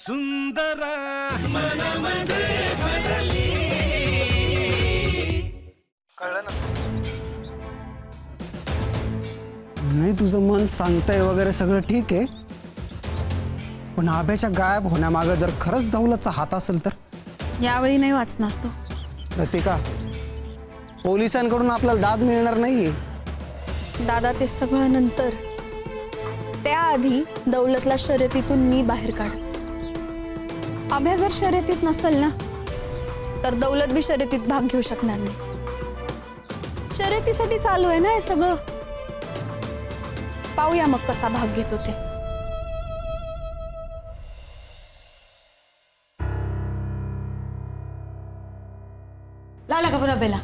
सुंदर मनामध्ये भरली. कळलं ना? नाही तुझं मन सांगतंय वगैरे सगळं ठीक आहे, पण आभ्याच्या गायब होण्यामागे जर खरंच दौलतचा हात असेल तर यावेळी नाही वाचणार तो. लतिका, पोलिसांकडून आपल्याला दाद मिळणार नाहीये. दादा ते सगळं नंतर, त्याआधी दौलतला शर्यतीतून मी बाहेर काढ. अभ्या जर शर्यतीत नसेल ना तर दौलत बी शर्यतीत भाग घेऊ शकणार नाही. शर्यतीसाठी चालू आहे ना हे सगळं. पाहूया मग कसा भाग घेतो ते. लागला का पुन्हा बेला?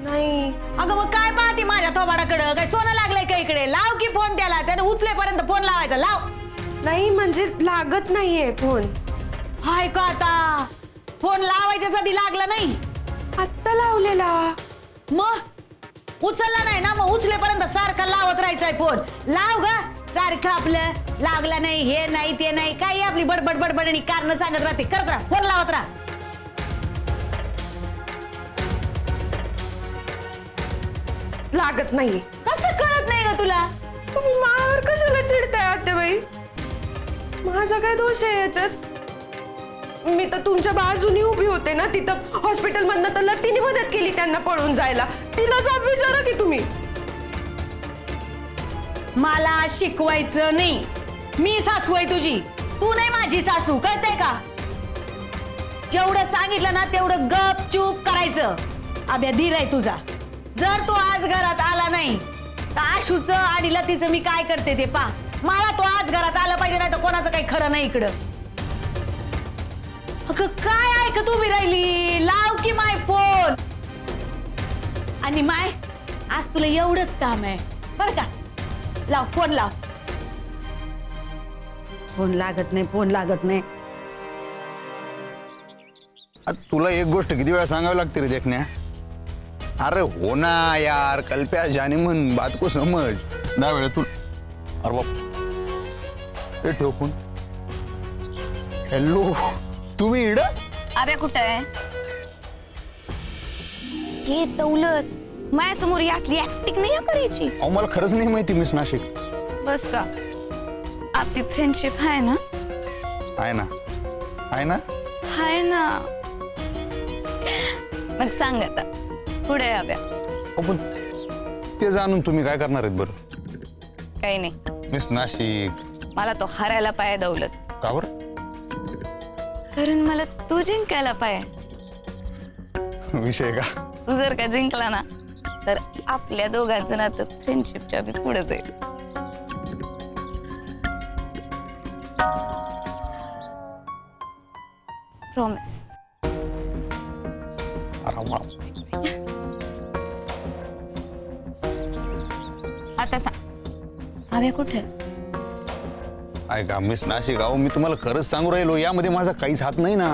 नाही. अगं मग काय पाहते माझ्या थोबाडाकडं? काय सोनं लागलंय का इकडे? लाव की फोन त्याला, त्याने उचलेपर्यंत फोन लावायचा. लाव. नाही म्हणजे लागत नाहीये फोन. हाय का आता? फोन लावायच्या साठी लागला नाही? आत्ता लावलेला. मग उचलला नाही ना, मग उचलेपर्यंत सारखा लावत राहायचाय फोन. लाव ग सारखं. आपलं लागला नाही, हे नाही ते नाही, काही आपली बडबड बडबड आणि कारण सांगत राहते. करत राहा, फोन लावत राहा. लागत नाहीये. कसं कळत नाही ग तुला? तुम्ही माझ्यावर कशाला चिडताय आत्याबाई? माझा काय दोष आहे याच्यात? मी तर तुमच्या बाजूनी उभी होते ना तिथं हॉस्पिटल मधनं, तर लतीने मदत केली त्यांना पळून जायला. तिला जाब विचारा की तुम्ही. मला शिकवायचं नाही. मी सासू आहे तुझी, तू नाही माझी सासू. कळतंय का? जेवढं सांगितलं ना तेवढं गपचूप करायचं. अभ्या धीर आहे तुझा. जर तू आज घरात आला नाही तर आशूचं आणि लतीचं मी काय करते ते पा. मला तो आज घरात आला पाहिजे, नाही तर कोणाचं काही खरं नाही इकडं. अगं काय ऐकत उभी राहिली? लाव की माय फोन. आणि माय आज तुला एवढंच काम आहे बर का? लाव फोन, लाव. फोन लागत नाही, फोन लागत नाही. तुला एक गोष्ट किती वेळा सांगावी लागते रे देखण्या? अरे हो ना यार, कल्प्या जाने मन बात को समझ. 10 वेळा तू. अरे बाप, ते ठोकून. हॅलो, तुम्ही इड? अभ्या कुठं आहे? हे दौलत माझ्यासमोर ही असली ऍक्टिंग नाही करायची. अहो मला खरंच नाही माहिती मिस नाशिक. बस का? आपली फ्रेंडशिप आहे ना? आहे ना, आहे ना. हाय ना. मग सांग आता पुढे आहे अभ्या? अहो, पण ते जाणून तुम्ही काय करणार आहेत बरं? काही नाही. मिस नाशिक. मला तो हरायला पाहिजे दौलत. का बरं? कारण मला तू जिंकायला पाहिजे. विषय का? तू जर का जिंकला ना तर आपल्या दोघांचं नातं फ्रेंडशिपच्या बी पुढेच आहे. प्रॉमिस. अरे वा. आता सांग अभ्या कुठे? ऐका मिस नाशिक, अहो मी तुम्हाला खरंच सांगू राहिलो, यामध्ये माझा काहीच हात नाही ना.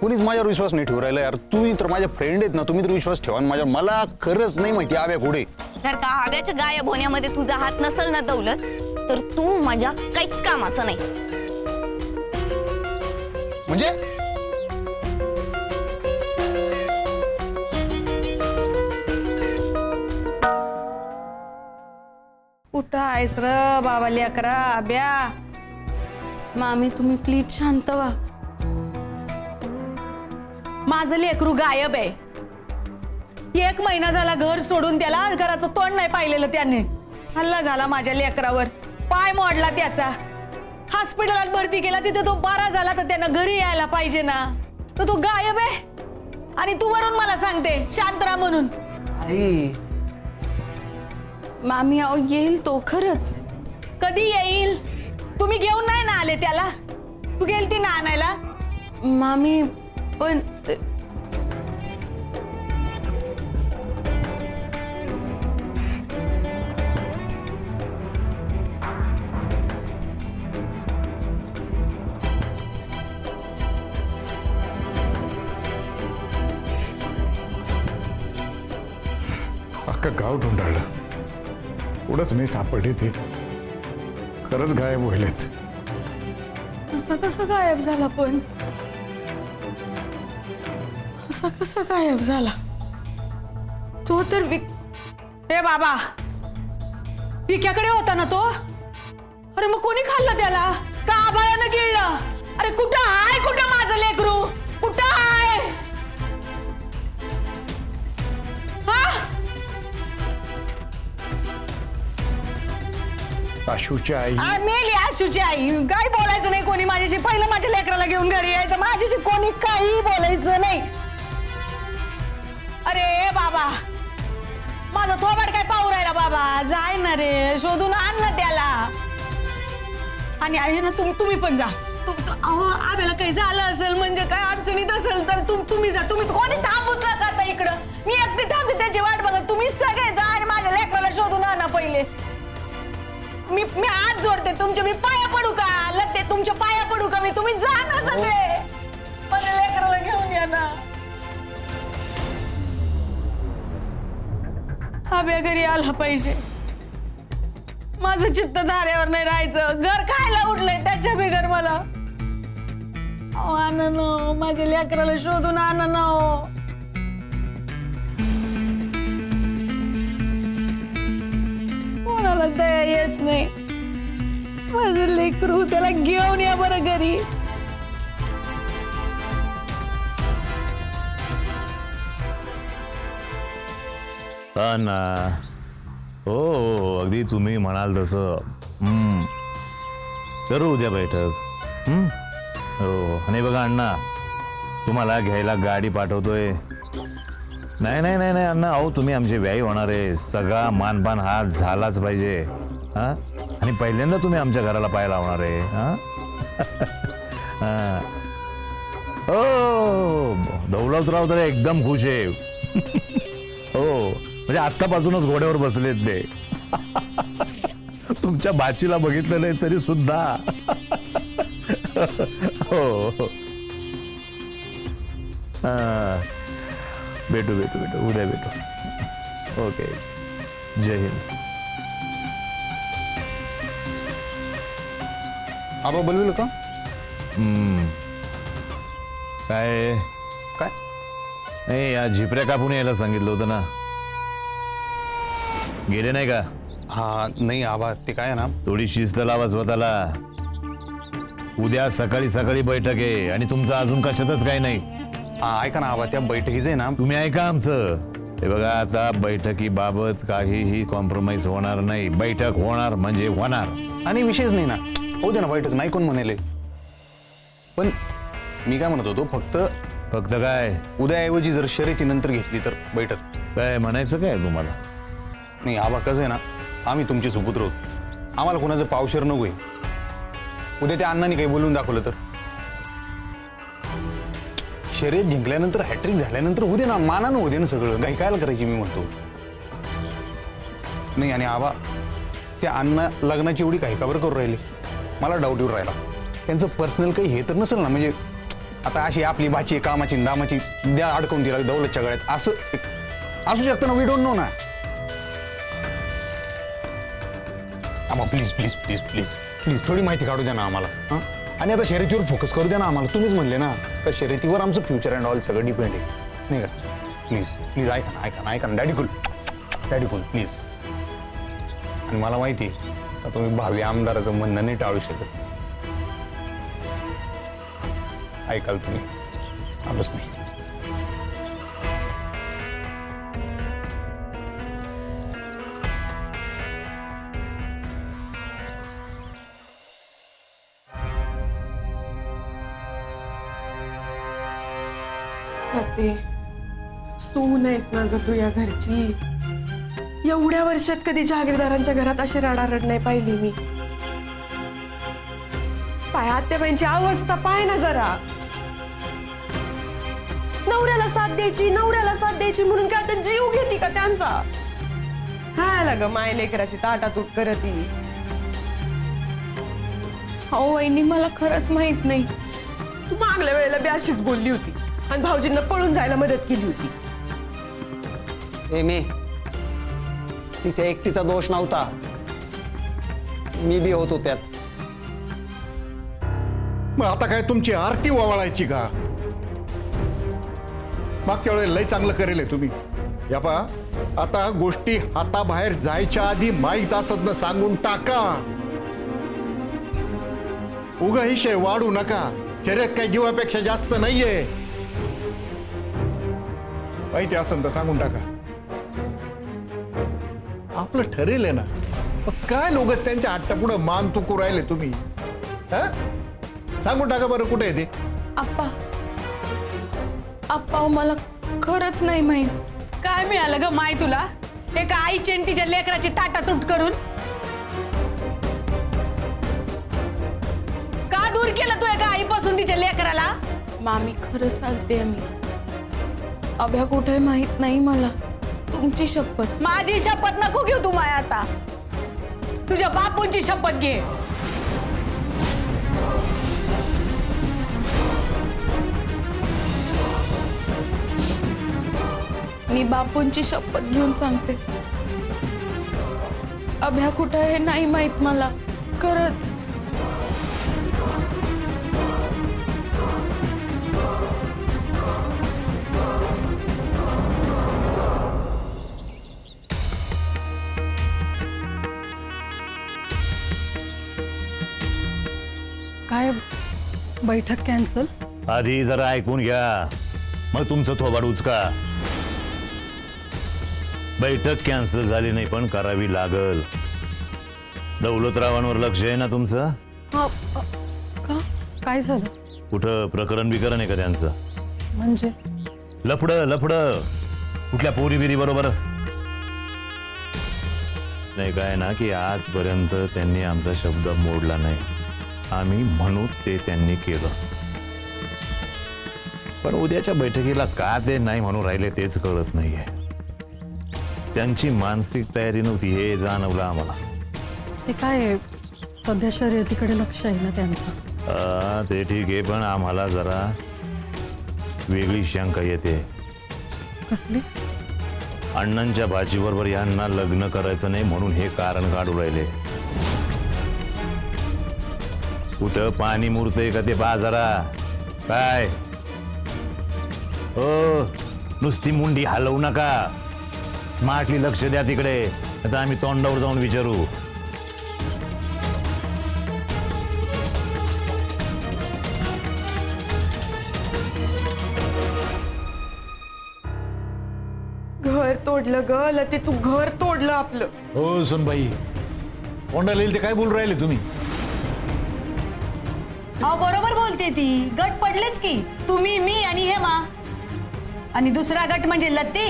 कुणीच माझ्यावर विश्वास नाही ठेवू राहिला यार. तुम्ही तर माझ्या फ्रेंड आहेत ना, तुम्ही तर विश्वास ठेवा माझ्यावर. मला खरंच नाही माहिती आव्या कुठे. जर का आव्याच्या गायब होण्यामध्ये तुझा हात नसेल ना दौलत, तर तू माझ्या काहीच कामाचं नाही. म्हणजे कुठं आहेस र बाबा लेकरा? अभ्या, मामी तुम्ही प्लीज शांत व्हा. माझं लेकरू गायब आहे. 1 महिना झाला घर सोडून. त्याला घराचं तोंड नाही पाहिलेलं त्याने. हल्ला झाला माझ्या लेकरावर. पाय मोडला त्याचा. हॉस्पिटलात भरती केला. तिथे तो बरा झाला तर त्यानं घरी यायला पाहिजे ना. तर तो गायब आहे आणि तू वरून मला सांगते शांत राहा म्हणून. आई, मामी अहो येईल तो खरंच. कधी येईल? तुम्ही घेऊन नाही ना आले त्याला? तू गेलती ना आणायला? मामी पण अख्खं गाव ढुंढाळलं, कुठंच नाही सापडले. ते खरंच गायब व्हायलेत. असा कसा गायब झाला पण असा कसा गायब झाला तो तर ए बाबा पिक्याकडे होता ना तो अरे मग कोणी खाल्लं त्याला का आबाळानं गिळलं अरे कुठं आहे कुठं माझं लेकरू कुठं आहे हा आशूची आई मेली आशूची आई काय बोलायचं नाही कोणी माझ्याशी पहिलं माझ्या लेकराला घेऊन घरी यायचं माझ्याशी कोणी काही बोलायचं नाही अरे बाबा माझा थोबाड काय पाहू राहिला बाबा जाय ना रे शोधून आण ना त्याला आणि आहे ना तुम्ही पण जा अहो आम्हाला काही झालं असेल म्हणजे काय अडचणीत असेल तर तुम्ही जा तुम्ही कोणी थांबूच नका आता इकडं मी एकटी थांबते त्याची वाट बघा तुम्ही सगळे जा आणि माझ्या लेकराला शोधून आणा पहिले मी हात जोडते तुमचे मी पाया पडू का लते तुमच्या पाया पडू का मी तुम्ही जा ना सगळे माझ्या लेकराला घेऊन या ना आब्या घरी आला पाहिजे माझं चित्त धाऱ्यावर नाही राहायचं घर खायला उठलंय त्याच्या बिगर मला आणा न माझ्या लेकराला शोधून आणा न कोणाला दया येत नाही माझं लेकरू त्याला घेऊन या बरं घरी हा ना हो अगदी तुम्ही म्हणाल तसं करू उद्या बैठक हो आणि बघा अण्णा तुम्हाला घ्यायला गाडी पाठवतोय नाही नाही नाही नाही अण्णा अहो तुम्ही आमचे व्यायी होणार आहे सगळा मानपान हा झालाच पाहिजे हा आणि पहिल्यांदा तुम्ही आमच्या घराला पाय लावणार आहे हा हो दौलतराव तर एकदम खुश आहे हो म्हणजे आत्तापासूनच घोड्यावर बसलेत ते तुमच्या बाचीला बघितलं नाही तरी सुद्धा हो भेटू भेटू भेटू उद्या भेटू ओके जय हिंद आबा बोलविलं का काय काय नाही या झिपऱ्या कापून यायला सांगितलं होतं ना गेले नाही का हा नाही आबा ते काय आहे ना थोडी शिस्त लावा स्वतःला उद्या सकाळी सकाळी बैठक आहे आणि तुमचं अजून कशातच काही नाही ऐका ना आबा त्या बैठकीचं आहे ना तुम्ही ऐका आमचं हे बघा आता बैठकीबाबत काहीही कॉम्प्रोमाइज होणार नाही बैठक होणार म्हणजे होणार आणि विषयच नाही ना होऊ दे ना बैठक नाही कोण म्हणेल पण मी काय म्हणत होतो फक्त काय उद्याऐवजी जर शर्यतीनंतर घेतली तर बैठक काय म्हणायचं काय तुम्हाला नाही आबा कसं आहे ना आम्ही तुमचे सुपुत्र होतो आम्हाला कोणाचं पावशेर नको आहे उद्या त्या अण्णांनी काही बोलून दाखवलं तर शर्यत जिंकल्यानंतर हॅट्रिक झाल्यानंतर होऊ दे ना मानानं होऊ दे ना सगळं काही कायला करायची मी म्हणतो नाही आणि आबा त्या अण्णा लग्नाची एवढी काही काबर करू राहिले मला डाऊट येऊन राहिला त्यांचं पर्सनल काही हे तर नसेल ना म्हणजे आता अशी आपली भाची कामाची दामाची द्या अडकवून दिला दौलतच्या गळ्यात असं असू शकतं ना वी डोंट नो ना आम्हा please please please please please थोडी माहिती काढू द्या ना आम्हाला हां आणि आता शर्यतीवर फोकस करू द्या ना आम्हाला तुम्हीच म्हणले ना तर शर्यतीवर आमचं फ्युचर अँड ऑल सगळं डिपेंड आहे नाही का प्लीज प्लीज ऐका ना ऐका ना ऐका ना डॅडी कुल प्लीज आणि मला माहिती आहे आता तुम्ही भावी आमदाराचं म्हणणं नाही टाळू शकत ऐकाल तुम्ही आलंच नाही सून आहेस ना ग तू या घरची एवढ्या वर्षात कधी जहागीरदारांच्या घरात अशी रडारड नाही पाहिली मी पाय आत्याबाईंची अवस्था पाय ना जरा नवऱ्याला साथ द्यायची म्हणून काय आता जीव घेती का त्यांचा खायला ग माय लेकराची ताटातूट करती हो वहिनी मला खरंच माहित नाही तू मागल्या वेळेला बी अशीच बोलली होती आणि भाऊजींना पळून जायला मदत केली होती मी तिच्या एकटीचा दोष नव्हता मी बी होतो त्यात मग आता काय तुमची आरती ओवाळायची का? मागच्या वेळेला लय चांगलं करेल तुम्ही. या पहा, आता गोष्टी हाताबाहेर जायच्या आधी माहीत असत ना सांगून टाका. उगा विषय वाढू नका. शर्यत काही जीवापेक्षा जास्त नाहीये. माहिती असं तर सांगून टाका. आपलं ठरेल आहे ना. मग काय लोक त्यांच्या हट्टापुढं मान तुकू राहिले तुम्ही? हा, सांगून टाका बरं कुठे आहे ते. आप्पा मला खरंच नाही माहित. काय मिळालं ग माय तुला? एका आईची आणि तिच्या लेकराची ताटातूट करून का दूर केलं तू एका आईपासून तिच्या लेकराला? मामी खरं सांगते मी, अभ्या कुठे माहित नाही मला. तुमची शपथ. माझी शपथ नको घेऊ तू माय. आता तुझ्या बापूंची शपथ घे. मी बापूंची शपथ घेऊन सांगते, अभ्या कुठं आहे नाही माहित मला. खरंच. काय बैठक कॅन्सल? आधी जरा ऐकून घ्या, मग तुमचं थोबाड उचका. बैठक कॅन्सल झाली नाही पण करावी लागल. दौलतरावांवर लक्ष आहे ना तुमचं? का काय झालं? कुठं प्रकरण बिकरण आहे का त्यांचं? म्हणजे लफड कुठल्या पोरी बिरी बरोबर नाही? काय ना की आजपर्यंत त्यांनी आमचा शब्द मोडला नाही. आम्ही म्हणू ते त्यांनी केलं. पण उद्याच्या बैठकीला का ते नाही म्हणून राहिले तेच कळत नाहीये. त्यांची मानसिक तयारी नव्हती हे जाणवलं आम्हाला. ते काय सध्या शर्यतीकडे लक्ष आहे ना त्यांचं. ते ठीक आहे पण आम्हाला जरा वेगळी शंका येते. कसली? अण्णांच्या भाजीबरोबर यांना लग्न करायचं नाही म्हणून हे कारण काढू राहिले. कुठं पाणी मुरतंय का ते बाजारा? काय हो, नुसती मुंडी हलवू नका. स्मार्टली लक्ष द्या तिकडे. असं आम्ही तोंडावर जाऊन विचारू. घर तोडलं ग लते, तू घर तोडलं आपलं. हो सुनबाई, कोणाला येईल ते काय बोलून राहिले तुम्ही? अहो बरोबर बोलते ती. गट पडलेच की, तुम्ही मी आणि हेमा. आणि दुसरा गट म्हणजे लत्ती,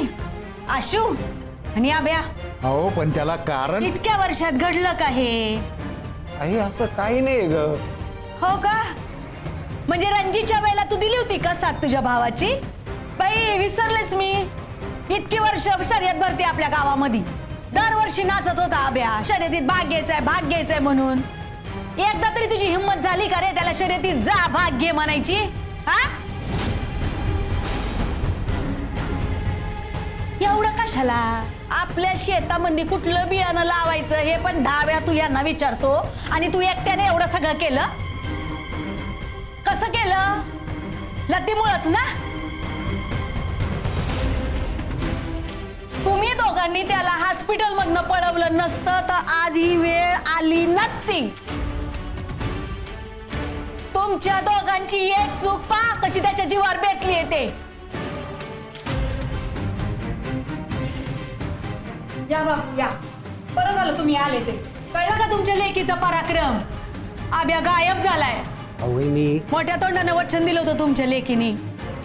आशू आणि आभ्या. अहो पण त्याला कारण. इतक्या वर्षात घडलं का हे? आई असं काही नाही ग. हो का? म्हणजे रणजीच्या वेळेला तू दिली होती का साथ तुझ्या भावाची? बाई विसरलेच मी. इतकी वर्ष शर्यत भरती आपल्या गावामध्ये. दरवर्षी नाचत होता आभ्या, शर्यतीत भाग घ्यायचाय म्हणून. एकदा तरी तुझी हिंमत झाली का रे त्याला शर्यतीत जा भाग घे म्हणायची? हा, एवढं कशाला? आपल्या शेतामध्ये कुठलं बियाणं लावायचं हे पण 10 वेळा तू यांना विचारतो. आणि तू एकट्याने एवढं सगळं केलं? कसं केलं? लतीमुळंच ना? तुम्ही दोघांनी त्याला हॉस्पिटल मधनं पळवलं नसतं तर आज ही वेळ आली नसती. तुमच्या दोघांची एक चूक पहा कशी त्याच्या जीवावर बेतली येते. या बाबू या, बरं झालं तुम्ही आले. ते कळलं का तुमच्या लेकीचा पराक्रम? आभ्या गायब झालाय. वहिनी, मोठ्या तोंडाने वचन दिलं होतं तुमच्या लेकीने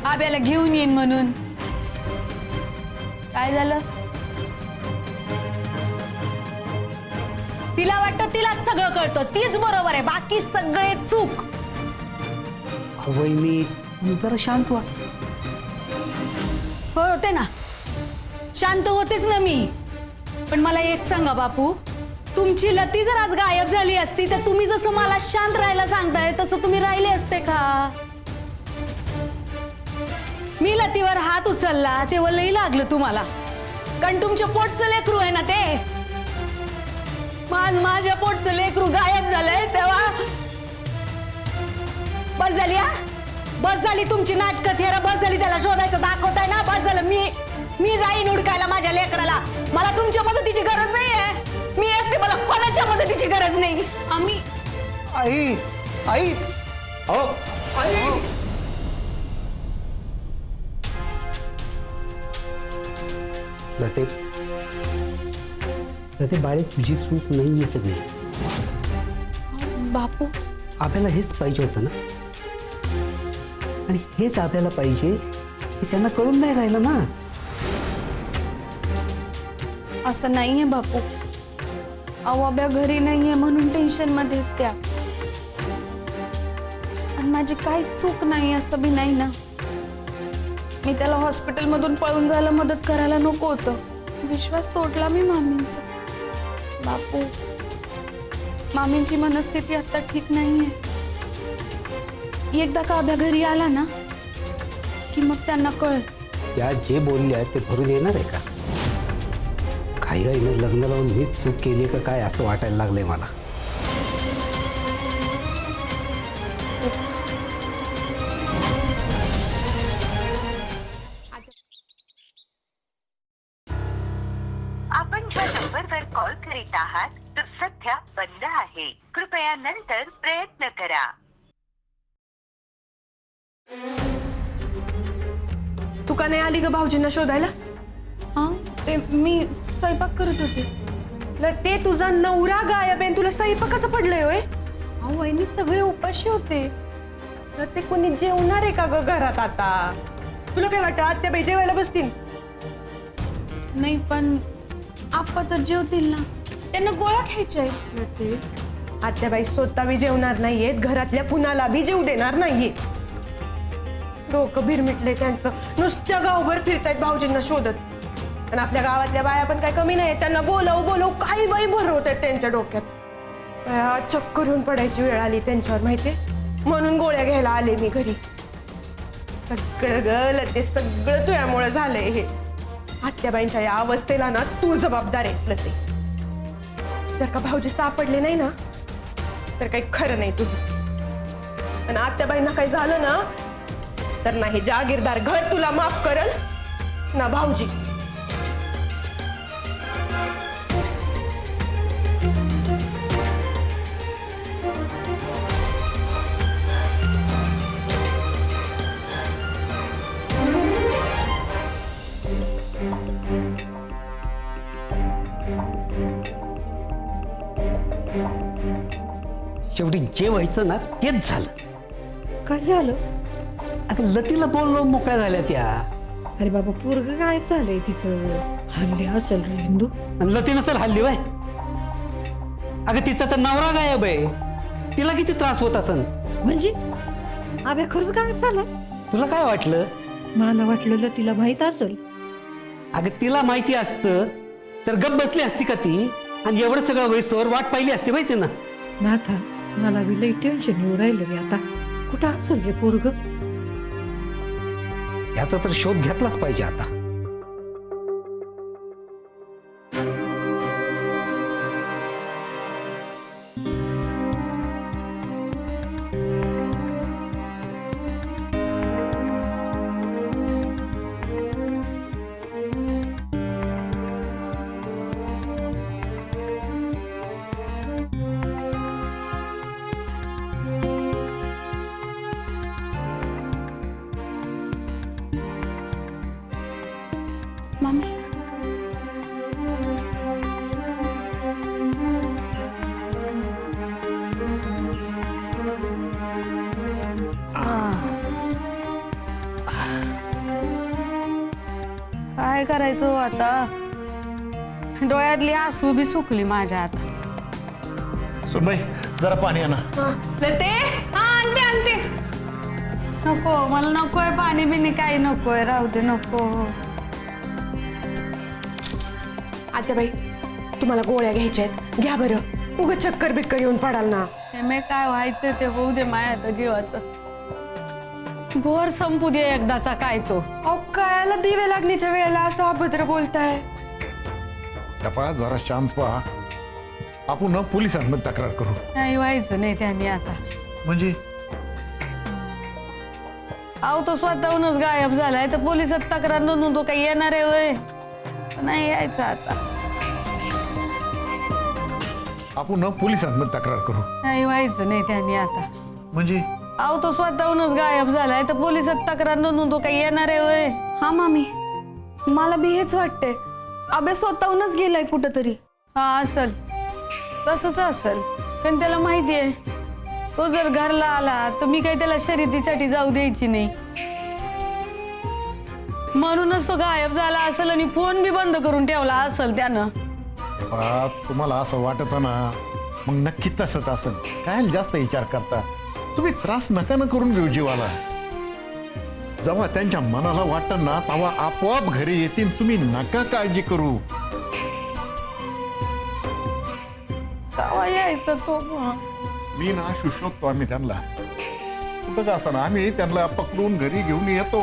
आभ्याला घेऊन येईन म्हणून. काय झालं? तिला वाटतं तिलाच सगळं कळतं, तीच बरोबर आहे, बाकी सगळे चूक. वहिनी तुम्ही जरा शांत व्हा. होते ना, शांत होतेच ना मी. पण मला एक सांगा बापू, तुमची लती जर आज गायब झाली असती तर तुम्ही जसं मला शांत राहायला सांगताय तसं तुम्ही राहिले असते का? मी लतीवर हात उचलला तेव्हा लई लागलं तुम्हाला, कारण तुमच्या पोटचं लेकरू आहे ना ते. माझ्या पोटचं लेकरू गायब झालंय तेव्हा बस झाली हा, बस झाली तुमची नाटकं थेरा, बस झाली. त्याला शोधायचं दाखवताय ना, बस झालं. मी जाईन हुडकायला माझ्या लेकराला. मला तुमच्या मदतीची गरज नाहीये. मी एकटी, मला कोणाच्या मदतीची गरज नाही. आम्ही आई आई अहो आई लते बाळे, तुझी चूक नाहीये सगळी. बापू आपल्याला हेच पाहिजे होतं ना, आणि हेच आपल्याला पाहिजे हे त्यांना कळून नाही राहिलं ना. असं नाहीये बापू. अहो आभ्या घरी नाहीये म्हणून टेन्शन मध्ये आहेत त्या. आणि माझी काही चूक नाही असं बी नाही ना. मी त्याला हॉस्पिटलमधून पळून जायला मदत करायला नको होतं. विश्वास तोडला मी मामींचा. बापू, मामींची मनस्थिती आता ठीक नाहीये. एकदा का आभ्या घरी आला ना की मग त्यांना कळेल. त्या जे बोलल्या ते भरून येणार आहे का? घाईघाईनं लग्न लावून मीच चूक केली का काय असं वाटायला लागलंय मला. आपण ज्या नंबरवर कॉल करीत आहात तो सध्या बंद आहे. कृपया नंतर प्रयत्न करा. तू का नाही आली ग भाऊजींना शोधायला? हा, ते मी स्वयंपाक करत होते. ते तुझा नवरा गायब आहे, तुला स्वयंपाकाचं पडलंय होय? अहो वहिनी सगळे उपाशी होते. ते कोणी जेवणार आहे का ग घरात आता? तुला काय वाटतं आत्याबाई जेवायला बसतील? नाही पण आप्पा तर जेवतील ना, त्यांना गोळ्या खायच्या आहे. आत्याबाई स्वतः बी जेवणार नाहीयेत, घरातल्या कुणाला बी जेवू देणार नाहीये. डोकं भिरमिटले त्यांचं, नुसत्या गावभर फिरतायत भाऊजींना शोधत. आणि आपल्या गावातल्या बाया पण काय कमी नाही, त्यांना बोलव काही बाई भरवत आहेत त्यांच्या डोक्यात. चक्कर येऊन पडायची वेळ आली त्यांच्यावर माहितीये, म्हणून गोळ्या घ्यायला आले मी घरी. सगळं गल ते सगळं तुझ्यामुळे झालंय हे. आत्याबाईंच्या या अवस्थेला ना तू जबाबदार आहेस लते. जर का भाऊजी सापडले नाही ना तर काही खरं नाही तुझं. आणि आत्याबाईंना काही झालं ना तर नाही जागीरदार घर तुला माफ करल ना भाऊजी. शेवटी जे व्हायचं ना तेच झालं. काय झालं? अगं लतीला बोललो मोकळ्या झाल्या त्या. अरे बाबा, पोरग गायब झालंय तिचं. हल्ली असेल रे हिंदू. आणि लती नसेल हल्ली बाय. अगं तिचा तर नवरा गायब आहे, तिला किती त्रास होत असन. म्हणजे आब्या खरंच गायब झाला? तुला काय वाटलं? मला वाटलेलं तिला माहित असेल. अगं तिला माहिती असतं तर गप बसली असती का ती? आणि एवढं सगळं वयस्तोवर वाट पाहिली असते माहिती ना. नाथा, मला बी लई टेन्शन येऊ राहिलं रे आता. कुठं असेल रे पोरग? याचा तर शोध घेतलाच पाहिजे आता. मामी काय करायचं आता? डोळ्यातली आसू बी सुकली माझ्या आता. सुनबाई जरा पाणी आणा. लते, आणते. नको, मला नकोय पाणी बिनी, काही नकोय. राहू दे, नको. आत्याबाई तुम्हाला गोळ्या घ्यायच्या आहेत, घ्या बरं. उगाच चक्कर बिक्कर येऊन पडाल ना. मी काय व्हायचं ते होऊ दे माया आता जीवाचं. घोर संपू दे एकदाचा काय तो. अहो कायला दिवे लागण्याच्या वेळेला असं अभद्र बोलताय? तपा जरा शांत व्हा. आपण ना पोलिसांमध्ये तक्रार करू. नाही व्हायचं नाही त्यांनी आता. म्हणजे अहो तो स्वतःहूनच गायब झालाय तर पोलिसात तक्रार नोंदवून तो काही येणार आहे होय? नाही यायचं आता. आपण ना पोलिसांमध्ये तक्रार करू. नाही व्हायचं नाही त्यांनी आता. म्हणजे अहो तो स्वतःहूनच गायब झालाय तर पोलिसात तक्रार नोंदवून तो काही येणार आहे होय? हा मामी, मला बी हेच वाटतंय. अभ्या स्वतःहूनच गेलाय कुठंतरी. हा असल, तसंच असल. पण त्याला माहिती आहे तो जर घरला आला तर मी काही त्याला शर्यतीसाठी जाऊ द्यायची नाही. म्हणूनच तो गायब झाला असेल आणि फोन बी बंद करून ठेवला असेल त्यानं. बाप, तुम्हाला असं वाटत ना, मग नक्की तसंच असेल. काय जास्त विचार करता तुम्ही? त्रास नका ना करून घेऊ जीवाला. जेव्हा त्यांच्या मनाला वाटत ना तेव्हा आपोआप घरी येतील. तुम्ही नका काळजी करू. कावा यायचं तो मग? मी ना शोधतो आम्ही त्यांना. कुठं का असं ना आम्ही त्यांना पकडून घरी घेऊन येतो.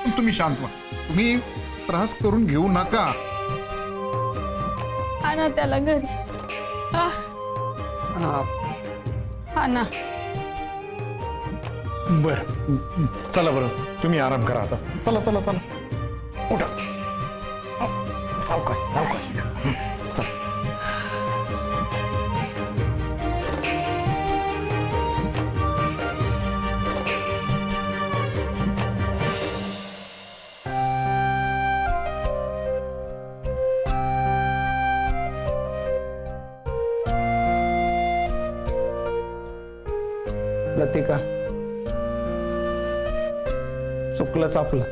पण तुम्ही शांत व्हा. तुम्ही त्रास करून घेऊ नका. आणा त्याला घरी. हा हा ना. बर, चला बरं, तुम्ही आराम करा आता. चला चला चला, उठा. सावकाश सावकाश. चला. लतिका, चुकलंच आपलं.